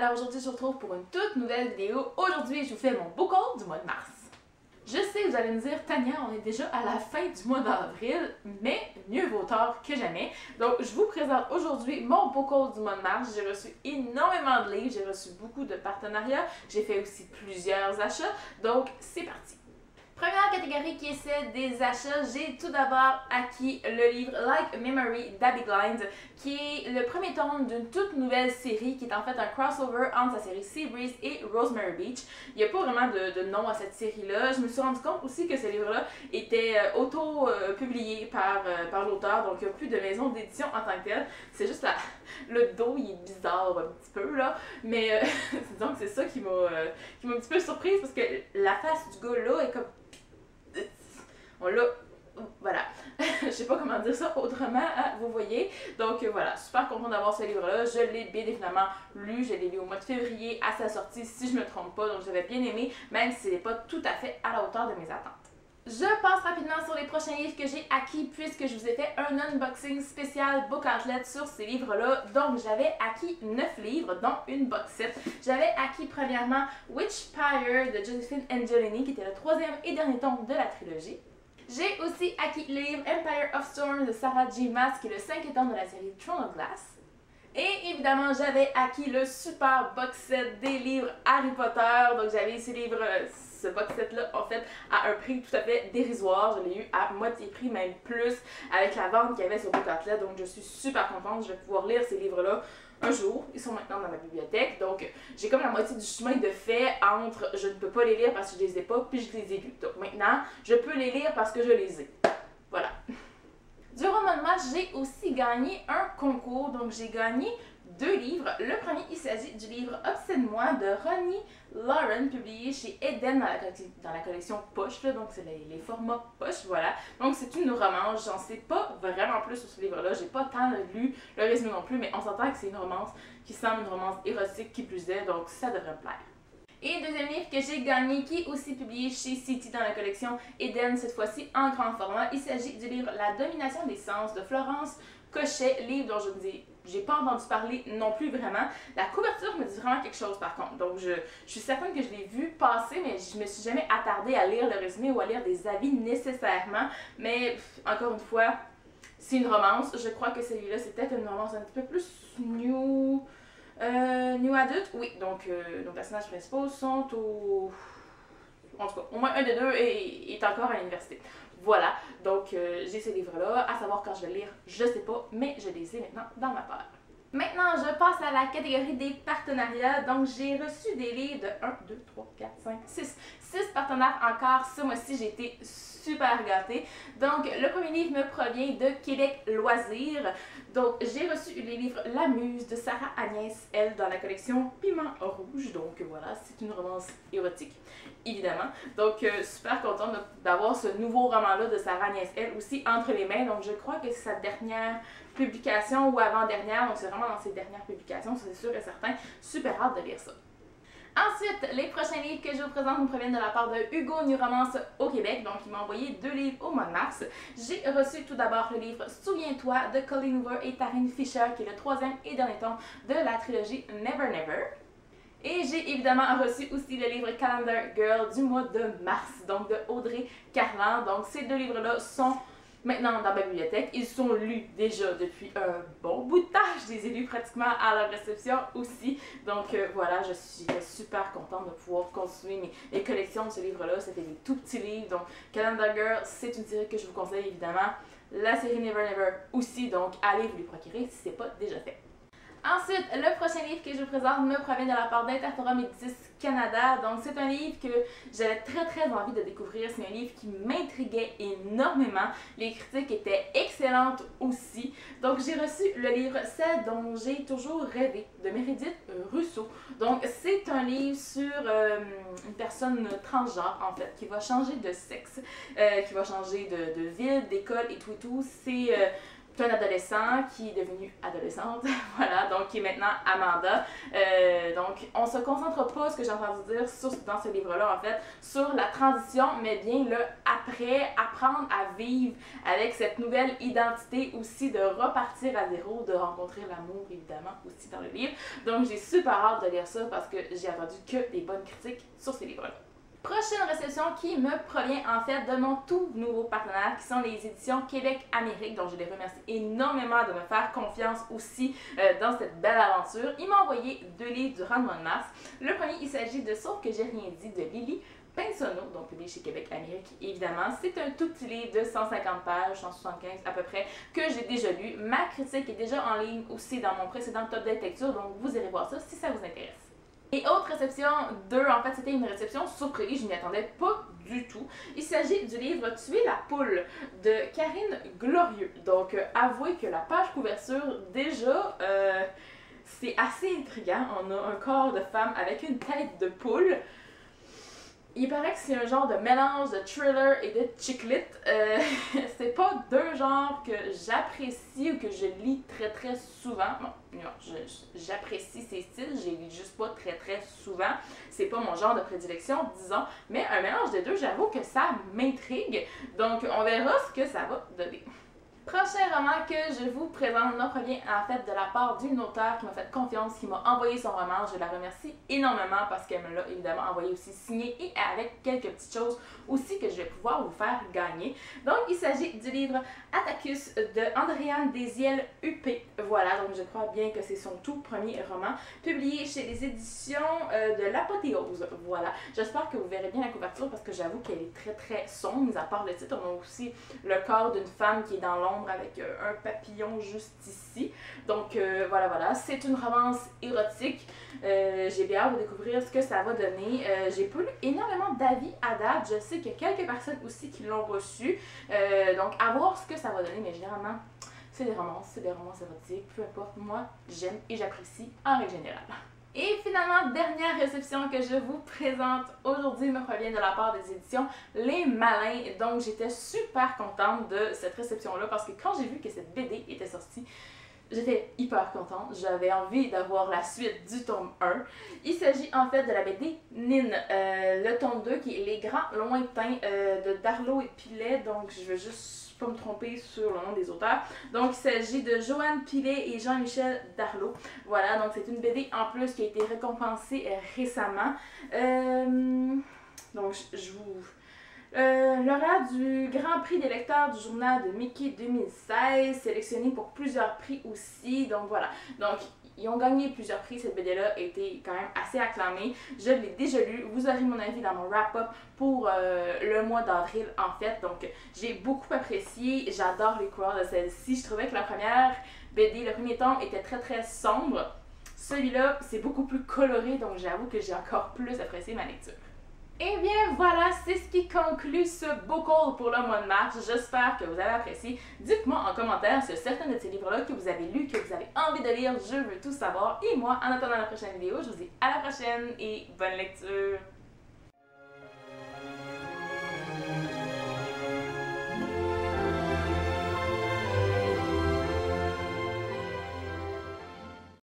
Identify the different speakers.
Speaker 1: Alors aujourd'hui je vous retrouve pour une toute nouvelle vidéo. Aujourd'hui je vous fais mon book haul du mois de mars. Je sais, vous allez me dire, Tania, on est déjà à la fin du mois d'avril, mais mieux vaut tard que jamais. Donc je vous présente aujourd'hui mon book haul du mois de mars. J'ai reçu énormément de livres, j'ai reçu beaucoup de partenariats, j'ai fait aussi plusieurs achats, donc c'est parti. Première catégorie qui est celle des achats, j'ai tout d'abord acquis le livre Like a Memory d'Abby Glines, qui est le premier tome d'une toute nouvelle série qui est en fait un crossover entre sa série Seabreeze et Rosemary Beach. Il n'y a pas vraiment de nom à cette série-là. Je me suis rendu compte aussi que ce livre-là était auto-publié par l'auteur, donc il n'y a plus de maison d'édition en tant que telle. C'est juste le dos, il est bizarre un petit peu là, mais disons que c'est ça qui m'a un petit peu surprise parce que la face du gars là est comme... On l'a, voilà, je sais pas comment dire ça autrement, hein, vous voyez. Donc voilà, super content d'avoir ce livre-là. Je l'ai bien évidemment lu, je l'ai lu au mois de février à sa sortie, si je me trompe pas. Donc j'avais bien aimé, même si ce n'est pas tout à fait à la hauteur de mes attentes. Je passe rapidement sur les prochains livres que j'ai acquis puisque je vous ai fait un unboxing spécial Book Outlet sur ces livres-là. Donc j'avais acquis 9 livres, dont une box set. J'avais acquis premièrement Witchpire de Josephine Angelini, qui était le troisième et dernier tome de la trilogie. J'ai aussi acquis le livre Empire of Storm de Sarah J. Maas, qui est le cinquième tome de la série Throne of Glass. Et évidemment, j'avais acquis le super box set des livres Harry Potter. Donc j'avais ce box set là en fait à un prix tout à fait dérisoire. Je l'ai eu à moitié prix, même plus, avec la vente qu'il y avait sur Book Outlet. Donc je suis super contente, je vais pouvoir lire ces livres là un jour. Ils sont maintenant dans ma bibliothèque, donc j'ai comme la moitié du chemin de fait entre je ne peux pas les lire parce que je les ai pas, puis je les ai lus. Donc maintenant, je peux les lire parce que je les ai. Voilà. Durant mon match, j'ai aussi gagné un concours, donc j'ai gagné 2 livres. Le premier, il s'agit du livre Obsède-moi de Ronnie Lauren, publié chez Eden dans la collection Poche, là, donc c'est les formats Poche, voilà. Donc c'est une romance, j'en sais pas vraiment plus sur ce livre-là, j'ai pas tant lu le résumé non plus, mais on s'entend que c'est une romance qui semble une romance érotique qui plus est, donc ça devrait me plaire. Et deuxième livre que j'ai gagné, qui est aussi publié chez City dans la collection Eden, cette fois-ci en grand format. Il s'agit du livre La domination des sens de Florence Cochet, livre dont j'ai pas entendu parler non plus vraiment. La couverture me dit vraiment quelque chose par contre, donc je suis certaine que je l'ai vu passer, mais je me suis jamais attardée à lire le résumé ou à lire des avis nécessairement. Mais encore une fois, c'est une romance. Je crois que celui-là c'est peut-être une romance un petit peu plus new adulte, oui, donc nos personnages principaux sont en tout cas, au moins un des deux est encore à l'université. Voilà, donc j'ai ces livres-là, à savoir quand je vais le lire, je sais pas, mais je les ai maintenant dans ma peur. Maintenant, je passe à la catégorie des partenariats. Donc, j'ai reçu des livres de 1, 2, 3, 4, 5, 6 partenaires encore. Ce mois-ci, j'ai été super gâtée. Donc, le premier livre me provient de Québec Loisirs. Donc, j'ai reçu les livres La Muse de Sarah Agnès, elle, dans la collection Piment Rouge. Donc, voilà, c'est une romance érotique, évidemment. Donc, super contente d'avoir ce nouveau roman-là de Sarah Agnès, elle aussi, entre les mains. Donc, je crois que c'est sa dernière publication ou avant-dernière, donc c'est vraiment dans ses dernières publications, c'est sûr et certain. Super hâte de lire ça. Ensuite, les prochains livres que je vous présente nous proviennent de la part de Hugo New Romance au Québec, donc il m'a envoyé 2 livres au mois de mars. J'ai reçu tout d'abord le livre Souviens-toi de Colleen Hoover et Taryn Fisher, qui est le troisième et dernier tome de la trilogie Never Never. Et j'ai évidemment reçu aussi le livre Calendar Girl du mois de mars, donc de Audrey Carland. Donc ces 2 livres-là sont maintenant dans ma bibliothèque. Ils sont lus déjà depuis un bon bout de temps. Je les ai lus pratiquement à la réception aussi. Donc voilà, je suis super contente de pouvoir continuer mes collections de ce livre-là. C'était des tout petits livres. Donc Calendar Girl, c'est une série que je vous conseille évidemment. La série Never Never aussi. Donc allez vous les procurer si ce n'est pas déjà fait. Ensuite, le prochain livre que je vous présente me provient de la part d'Interforum Médicis Canada. Donc, c'est un livre que j'avais très envie de découvrir. C'est un livre qui m'intriguait énormément. Les critiques étaient excellentes aussi. Donc, j'ai reçu le livre Celle dont j'ai toujours rêvé de Meredith Russo. Donc, c'est un livre sur une personne transgenre, en fait, qui va changer de sexe, qui va changer de ville, d'école et tout. C'est C'est un adolescent qui est devenu adolescente, voilà, donc qui est maintenant Amanda. Donc on se concentre pas, ce que j'ai entendu dire dans ce livre-là en fait, sur la transition, mais bien le après, apprendre à vivre avec cette nouvelle identité aussi, de repartir à zéro, de rencontrer l'amour évidemment aussi dans le livre. Donc j'ai super hâte de lire ça parce que j'ai entendu que des bonnes critiques sur ces livres-là. Prochaine réception qui me provient en fait de mon tout nouveau partenaire qui sont les éditions Québec-Amérique. Donc je les remercie énormément de me faire confiance aussi dans cette belle aventure. Ils m'ont envoyé 2 livres durant le mois de mars. Le premier, il s'agit de Sauf que j'ai rien dit de Lily Pinsonneau, donc publié chez Québec-Amérique évidemment. C'est un tout petit livre de 150 pages, 175 à peu près, que j'ai déjà lu. Ma critique est déjà en ligne aussi dans mon précédent top de lecture, donc vous irez voir ça si ça vous intéresse. Et autre réception 2, en fait c'était une réception surprise, je n'y attendais pas du tout. Il s'agit du livre Tuer la poule de Karine Glorieux. Donc avouez que la page couverture déjà c'est assez intriguant. On a un corps de femme avec une tête de poule. Il paraît que c'est un genre de mélange de thriller et de chick lit. C'est pas 2 genres que j'apprécie ou que je lis très souvent. Bon, non, j'apprécie ces styles, je les lis juste pas très souvent. C'est pas mon genre de prédilection, disons. Mais un mélange des deux, j'avoue que ça m'intrigue. Donc, on verra ce que ça va donner. Prochain roman que je vous présente me provient en fait de la part d'une auteure qui m'a fait confiance, qui m'a envoyé son roman. Je la remercie énormément parce qu'elle me l'a évidemment envoyé aussi signé et avec quelques petites choses aussi que je vais pouvoir vous faire gagner. Donc il s'agit du livre Atticus de Andréane Desiel UP. Voilà, donc je crois bien que c'est son tout premier roman, publié chez les éditions de l'Apothéose. Voilà, j'espère que vous verrez bien la couverture parce que j'avoue qu'elle est très sombre, mis à part le titre. On a aussi le corps d'une femme qui est dans l'ombre avec un papillon juste ici. Donc voilà, c'est une romance érotique. J'ai bien hâte de découvrir ce que ça va donner. J'ai pas lu énormément d'avis à date. Je sais qu'il y a quelques personnes aussi qui l'ont reçu. Donc à voir ce que ça va donner, mais généralement c'est des romances érotiques. Peu importe, moi j'aime et j'apprécie en règle générale. Et finalement, dernière réception que je vous présente aujourd'hui me provient de la part des éditions Les Malins. Donc j'étais super contente de cette réception-là parce que quand j'ai vu que cette BD était sortie, j'étais hyper contente. J'avais envie d'avoir la suite du tome 1. Il s'agit en fait de la BD Nine, le tome 2 qui est Les Grands Lointains de Darlot et Pilet. Donc je veux juste pas me tromper sur le nom des auteurs. Donc il s'agit de Joanne Pilet et Jean-Michel Darlot. Voilà, donc c'est une BD en plus qui a été récompensée récemment. Donc je vous... lauréat du Grand Prix des lecteurs du journal de Mickey 2016, sélectionné pour plusieurs prix aussi. Donc voilà, donc ils ont gagné plusieurs prix. Cette BD-là a été quand même assez acclamée. Je l'ai déjà lu. Vous aurez mon avis dans mon wrap-up pour le mois d'avril en fait. Donc j'ai beaucoup apprécié. J'adore les couleurs de celle-ci. Je trouvais que la première BD, le premier tome était très sombre. Celui-là, c'est beaucoup plus coloré. Donc j'avoue que j'ai encore plus apprécié ma lecture. Et bien voilà, c'est ce qui conclut ce book haul pour le mois de mars. J'espère que vous avez apprécié. Dites-moi en commentaire s'il y a certains de ces livres-là que vous avez lus, que vous avez envie de lire. Je veux tout savoir. Et moi, en attendant la prochaine vidéo, je vous dis à la prochaine et bonne lecture!